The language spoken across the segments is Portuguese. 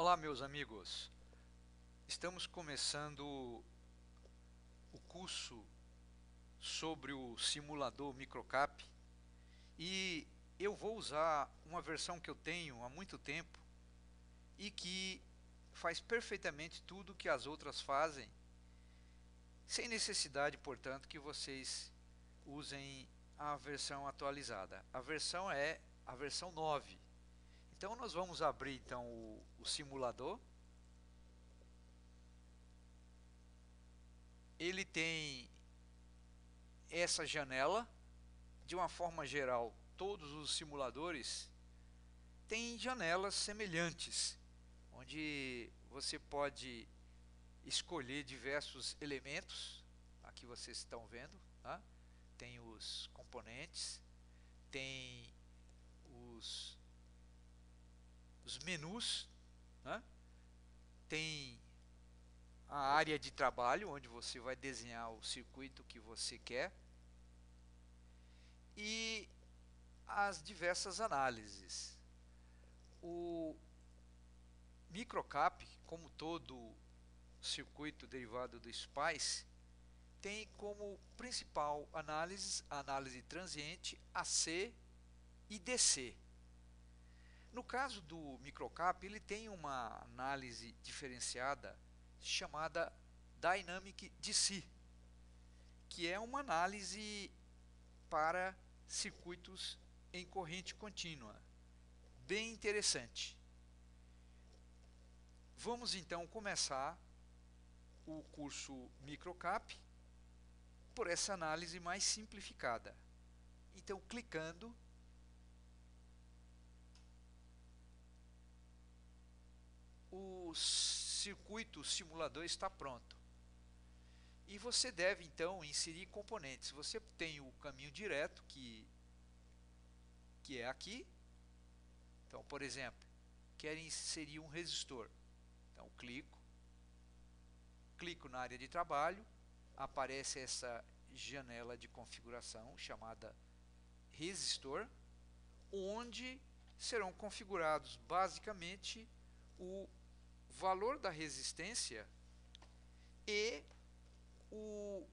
Olá, meus amigos. Estamos começando o curso sobre o simulador Microcap e eu vou usar uma versão que eu tenho há muito tempo e que faz perfeitamente tudo o que as outras fazem, sem necessidade, portanto, que vocês usem a versão atualizada. A versão é a versão 9. Então nós vamos abrir então o simulador. Ele tem essa janela. De uma forma geral, todos os simuladores têm janelas semelhantes, onde você pode escolher diversos elementos. Aqui vocês estão vendo, tá? Tem os componentes, tem os, os menus, né? Tem a área de trabalho, onde você vai desenhar o circuito que você quer, e as diversas análises. O Microcap, como todo circuito derivado do SPICE, tem como principal análise a análise transiente AC e DC. No caso do Microcap, ele tem uma análise diferenciada chamada Dynamic DC, que é uma análise para circuitos em corrente contínua. Bem interessante. Vamos então começar o curso Microcap por essa análise mais simplificada. Então, clicando, o circuito simulador está pronto. E você deve então inserir componentes. Você tem o caminho direto, que é aqui. Então, por exemplo, quero inserir um resistor. Então, clico na área de trabalho, aparece essa janela de configuração chamada resistor, onde serão configurados basicamente o valor da resistência e o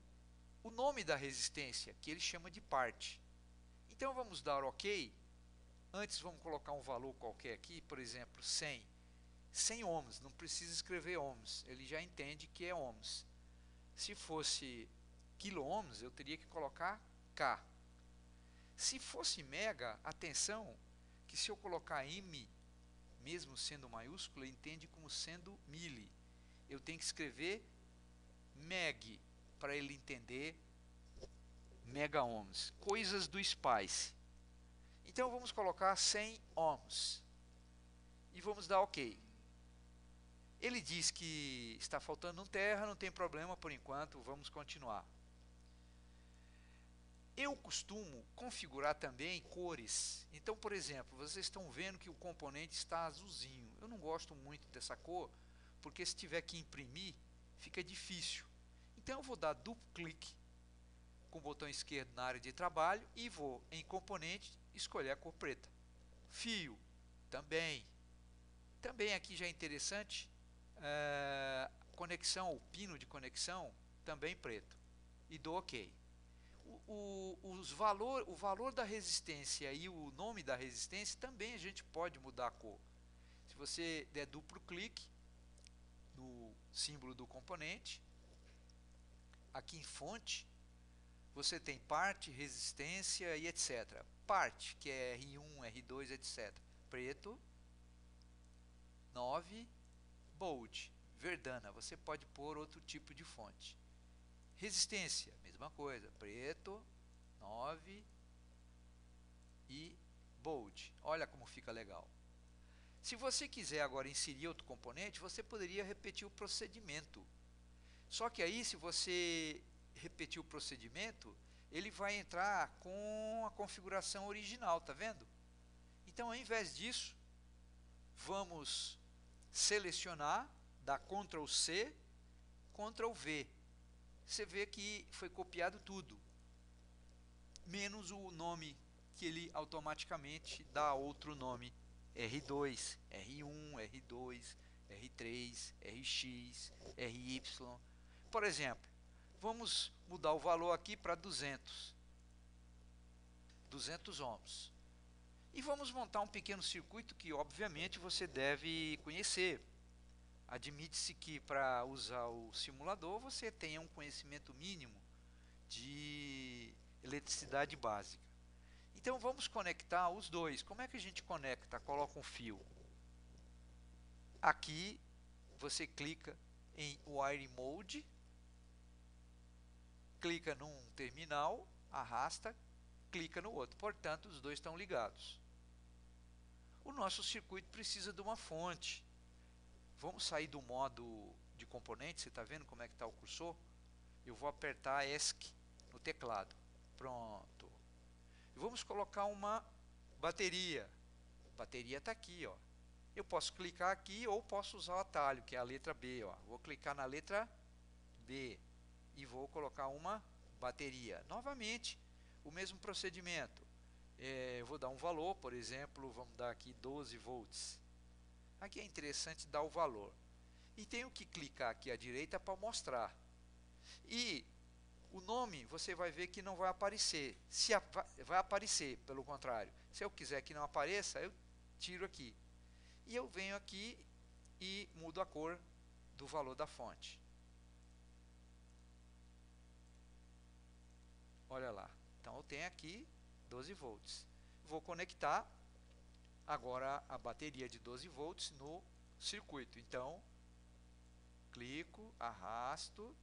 nome da resistência, que ele chama de parte. Então vamos dar OK. Antes vamos colocar um valor qualquer aqui, por exemplo 100 ohms, não precisa escrever ohms, ele já entende que é ohms. Se fosse quilo ohms, eu teria que colocar K. Se fosse mega, atenção, que se eu colocar M, mesmo sendo maiúsculo, ele entende como sendo mili. Eu tenho que escrever meg, para ele entender mega ohms. Coisas do SPICE. Então vamos colocar 100 ohms. E vamos dar OK. Ele diz que está faltando um terra, não tem problema por enquanto, vamos continuar. Eu costumo configurar também cores. Então, por exemplo, vocês estão vendo que o componente está azulzinho. Eu não gosto muito dessa cor, porque se tiver que imprimir, fica difícil. Então eu vou dar duplo clique com o botão esquerdo na área de trabalho e vou em componente escolher a cor preta. Fio, também. Também aqui já é interessante, conexão, o pino de conexão, também preto. E dou OK. O valor da resistência e o nome da resistência também a gente pode mudar a cor. Se você der duplo clique no símbolo do componente, aqui em fonte, você tem parte, resistência e etc. Parte, que é R1, R2, etc. Preto, 9, bold, verdana. Você pode pôr outro tipo de fonte. Resistência, mesma coisa, preto, 9 e bold. Olha como fica legal. Se você quiser agora inserir outro componente, você poderia repetir o procedimento. Só que aí, se você repetir o procedimento, ele vai entrar com a configuração original, tá vendo? Então, ao invés disso, vamos selecionar, dar Ctrl C, Ctrl V. Você vê que foi copiado tudo, menos o nome, que ele automaticamente dá outro nome, R2, R1, R2, R3, RX, RY. Por exemplo, vamos mudar o valor aqui para 200 ohms. E vamos montar um pequeno circuito que obviamente você deve conhecer. Admite-se que para usar o simulador você tenha um conhecimento mínimo de eletricidade básica. Então vamos conectar os dois. Como é que a gente conecta? Coloca um fio. Aqui você clica em Wire Mode, clica num terminal, arrasta, clica no outro. Portanto, os dois estão ligados. O nosso circuito precisa de uma fonte. Vamos sair do modo de componente. Você está vendo como é que está o cursor? Eu vou apertar ESC no teclado. Pronto. E vamos colocar uma bateria. A bateria está aqui, ó. Eu posso clicar aqui ou posso usar o atalho, que é a letra B, ó. Vou clicar na letra B e vou colocar uma bateria. Novamente, o mesmo procedimento. Eu vou dar um valor, por exemplo, vamos dar aqui 12 volts. Aqui é interessante dar o valor. E tenho que clicar aqui à direita para mostrar. E o nome você vai ver que não vai aparecer. Vai aparecer, pelo contrário. Se eu quiser que não apareça, eu tiro aqui. E eu venho aqui e mudo a cor do valor da fonte. Olha lá. Então eu tenho aqui 12 volts. Vou conectar agora a bateria de 12 volts no circuito. Então, clico, arrasto,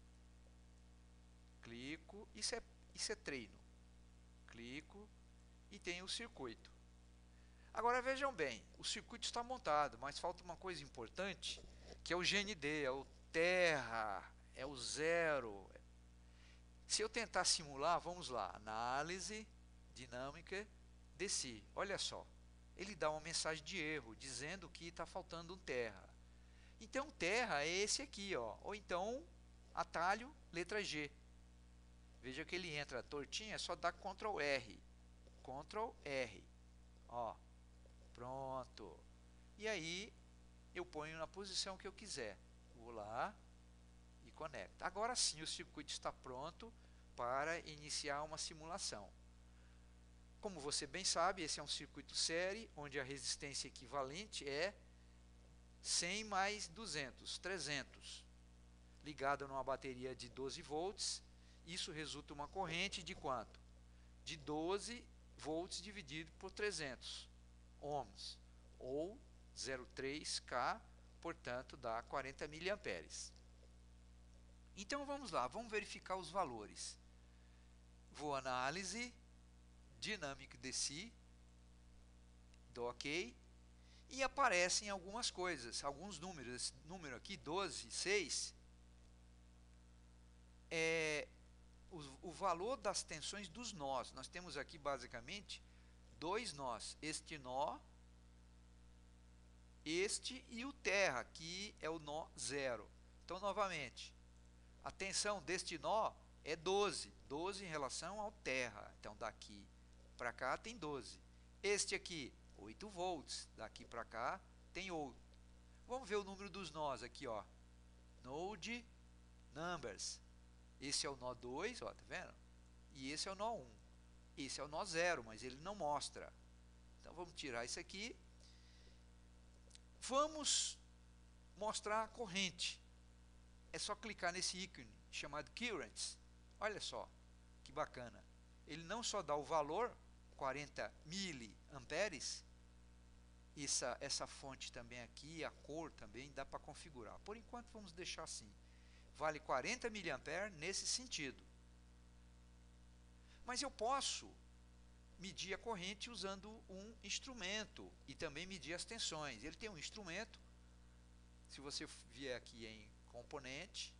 clico, isso é treino. Clico e tenho o circuito. Agora vejam bem, o circuito está montado, mas falta uma coisa importante, que é o GND, é o terra, é o zero. Se eu tentar simular, vamos lá, análise dinâmica DC. Olha só, ele dá uma mensagem de erro, dizendo que está faltando um terra. Então terra é esse aqui, ó, ou então atalho, letra G. Veja que ele entra tortinho, é só dar Ctrl R. Ctrl R. Ó, pronto. E aí eu ponho na posição que eu quiser. Vou lá e conecto. Agora sim o circuito está pronto para iniciar uma simulação. Como você bem sabe, esse é um circuito série, onde a resistência equivalente é 100 mais 200, 300. Ligado numa bateria de 12 volts, isso resulta uma corrente de quanto? De 12 volts dividido por 300 ohms, ou 0,3K, portanto dá 40 miliamperes. Então vamos lá, vamos verificar os valores. Vou análise, Dynamic DC, dou OK, e aparecem algumas coisas, alguns números. Esse número aqui, 12, 6, é o valor das tensões dos nós. Nós temos aqui basicamente dois nós, este nó, este e o terra, que é o nó 0. Então novamente, a tensão deste nó é 12, 12 em relação ao terra. Então daqui para cá tem 12. Este aqui, 8 volts, daqui para cá tem outro. Vamos ver o número dos nós aqui, ó. Node numbers. Esse é o nó 2, ó, tá vendo? E esse é o nó 1. Esse é o nó 0, mas ele não mostra. Então vamos tirar isso aqui. Vamos mostrar a corrente. É só clicar nesse ícone chamado Currents. Olha só, que bacana. Ele não só dá o valor, 40 miliamperes, essa fonte também aqui, a cor também dá para configurar. Por enquanto vamos deixar assim. Vale 40 miliamperes nesse sentido. Mas eu posso medir a corrente usando um instrumento e também medir as tensões. Ele tem um instrumento. Se você vier aqui em componente,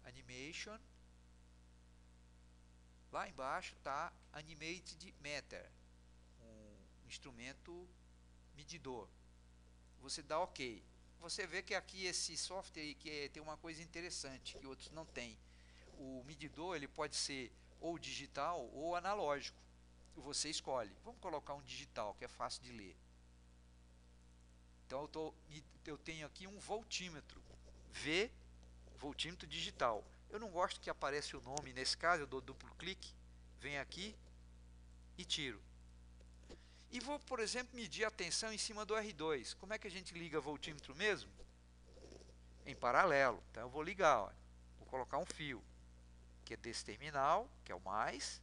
animation, lá embaixo está Animated Meter, um instrumento medidor. Você dá OK. Você vê que aqui esse software tem uma coisa interessante que outros não têm. O medidor ele pode ser ou digital ou analógico. Você escolhe. Vamos colocar um digital, que é fácil de ler. Então eu tenho aqui um voltímetro, V, voltímetro digital. Eu não gosto que apareça o nome, nesse caso eu dou duplo clique, venho aqui e tiro. E vou, por exemplo, medir a tensão em cima do R2. Como é que a gente liga voltímetro mesmo? Em paralelo. Então eu vou ligar, ó. Vou colocar um fio, que é desse terminal, que é o mais,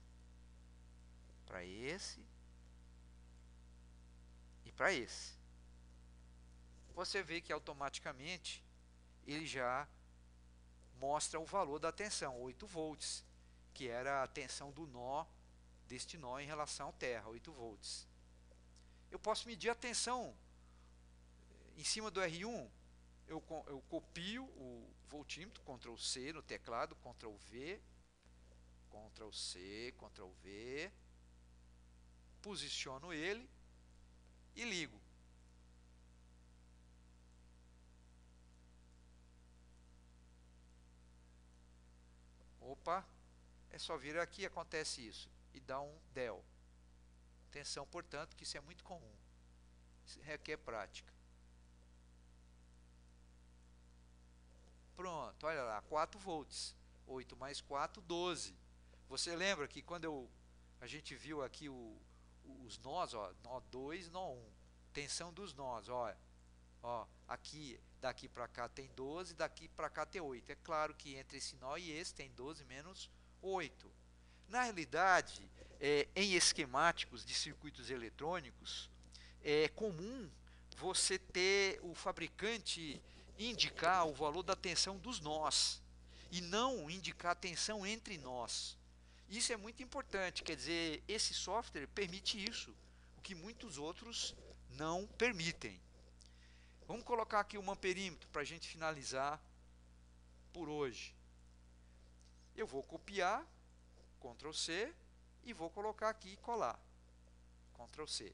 para esse e para esse. Você vê que automaticamente ele já mostra o valor da tensão, 8 volts, que era a tensão do nó, deste nó em relação à terra, 8 volts. Eu posso medir a tensão em cima do R1, eu copio o voltímetro, Ctrl C no teclado, Ctrl V, Ctrl C, Ctrl V, posiciono ele e ligo. Opa, é só vir aqui, acontece isso, e dá um del. Tensão, portanto, que isso é muito comum, isso requer prática. Pronto, olha lá, 4 volts, 8 mais 4, 12. Você lembra que quando a gente viu aqui os nós, ó, nó 2, nó 1, tensão dos nós, ó, aqui, daqui para cá tem 12, daqui para cá tem 8. É claro que entre esse nó e esse tem 12 menos 8. Na realidade, em esquemáticos de circuitos eletrônicos, é comum você ter o fabricante indicar o valor da tensão dos nós e não indicar a tensão entre nós. Isso é muito importante, quer dizer, esse software permite isso, o que muitos outros não permitem. Vamos colocar aqui um amperímetro para a gente finalizar por hoje. Eu vou copiar, Ctrl C, e vou colocar aqui e colar, Ctrl C.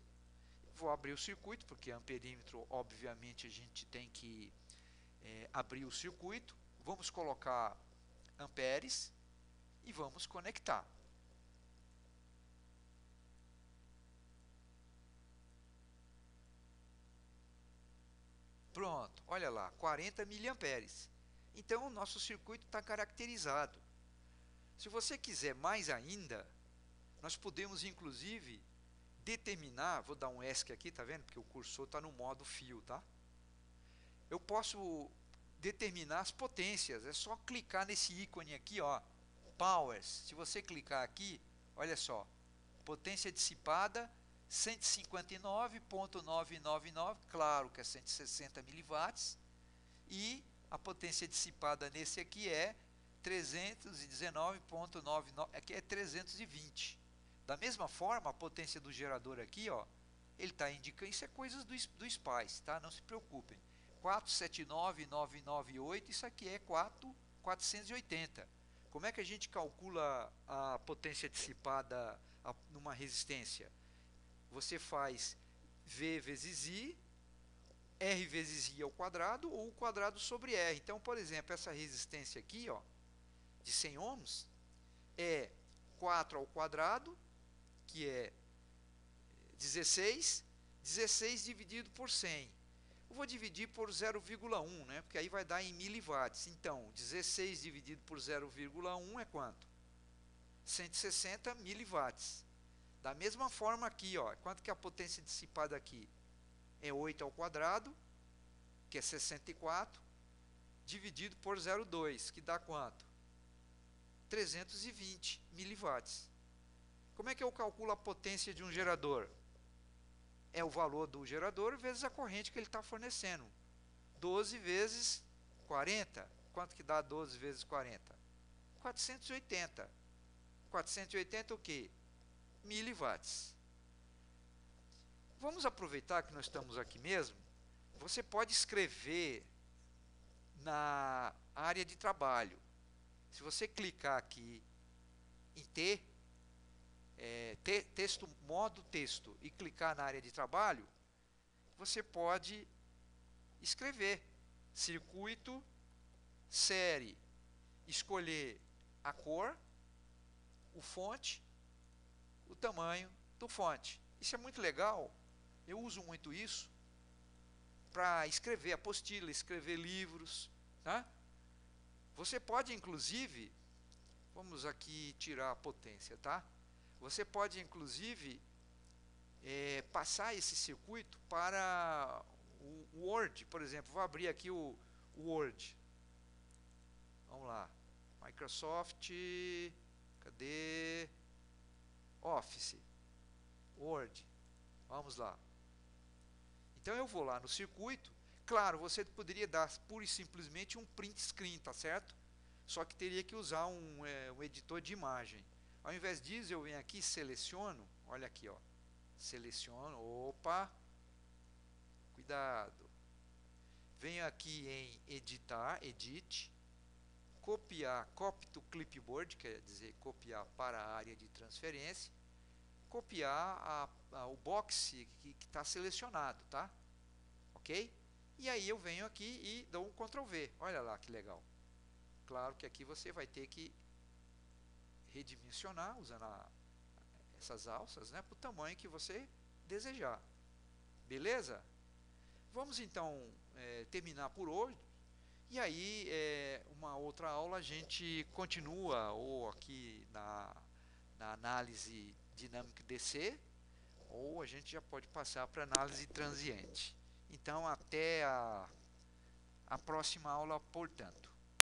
Vou abrir o circuito, porque amperímetro, obviamente, a gente tem que abrir o circuito. Vamos colocar amperes e vamos conectar. Pronto, olha lá, 40 miliamperes. Então o nosso circuito está caracterizado. Se você quiser mais ainda, nós podemos inclusive determinar, vou dar um ESC aqui, tá vendo? Porque o cursor está no modo fio, tá? Eu posso determinar as potências, é só clicar nesse ícone aqui, ó, Powers. Se você clicar aqui, olha só, potência dissipada 159.999, claro que é 160 miliwatts, e a potência dissipada nesse aqui é 319.99, aqui é 320. Da mesma forma, a potência do gerador aqui, ó, ele está indicando, isso é coisas do SPICE, tá? Não se preocupem. 479.998, isso aqui é 480. Como é que a gente calcula a potência dissipada numa resistência? Você faz V vezes I, R vezes I ao quadrado, ou o quadrado sobre R. Então, por exemplo, essa resistência aqui, ó, de 100 ohms, é 4 ao quadrado, que é 16, 16 dividido por 100. Eu vou dividir por 0,1, né? Porque aí vai dar em miliwatts. Então, 16 dividido por 0,1 é quanto? 160 miliwatts. Da mesma forma aqui, ó, quanto que é a potência dissipada aqui? É 8 ao quadrado, que é 64, dividido por 0,2, que dá quanto? 320 miliwatts. Como é que eu calculo a potência de um gerador? É o valor do gerador vezes a corrente que ele está fornecendo. 12 vezes 40. Quanto que dá 12 vezes 40? 480. 480 o quê? Miliwatts. Vamos aproveitar que nós estamos aqui mesmo. Você pode escrever na área de trabalho. Se você clicar aqui em texto, modo texto, e clicar na área de trabalho, você pode escrever circuito, série, escolher a cor, o fonte, o tamanho do fonte. Isso é muito legal, eu uso muito isso. para escrever apostila, escrever livros, tá? Você pode inclusive, vamos aqui tirar a potência, tá? Você pode inclusive passar esse circuito para o Word, por exemplo. Vou abrir aqui o Word. Vamos lá. Microsoft, cadê? Office, Word. Vamos lá. Então eu vou lá no circuito. Claro, você poderia dar pura e simplesmente um print screen, tá certo? Só que teria que usar um editor de imagem. Ao invés disso, eu venho aqui e seleciono. Olha aqui, ó. Seleciono. Opa! Cuidado. Venho aqui em editar, edit. Copiar, copy to clipboard, quer dizer, copiar para a área de transferência. Copiar o box que está selecionado, tá? Ok? E aí eu venho aqui e dou um Ctrl V. Olha lá que legal. Claro que aqui você vai ter que redimensionar usando essas alças, né, para o tamanho que você desejar. Beleza? Vamos então terminar por hoje. E aí, uma outra aula a gente continua, ou aqui na análise dinâmica DC, ou a gente já pode passar para análise transiente. Então, até a próxima aula, portanto.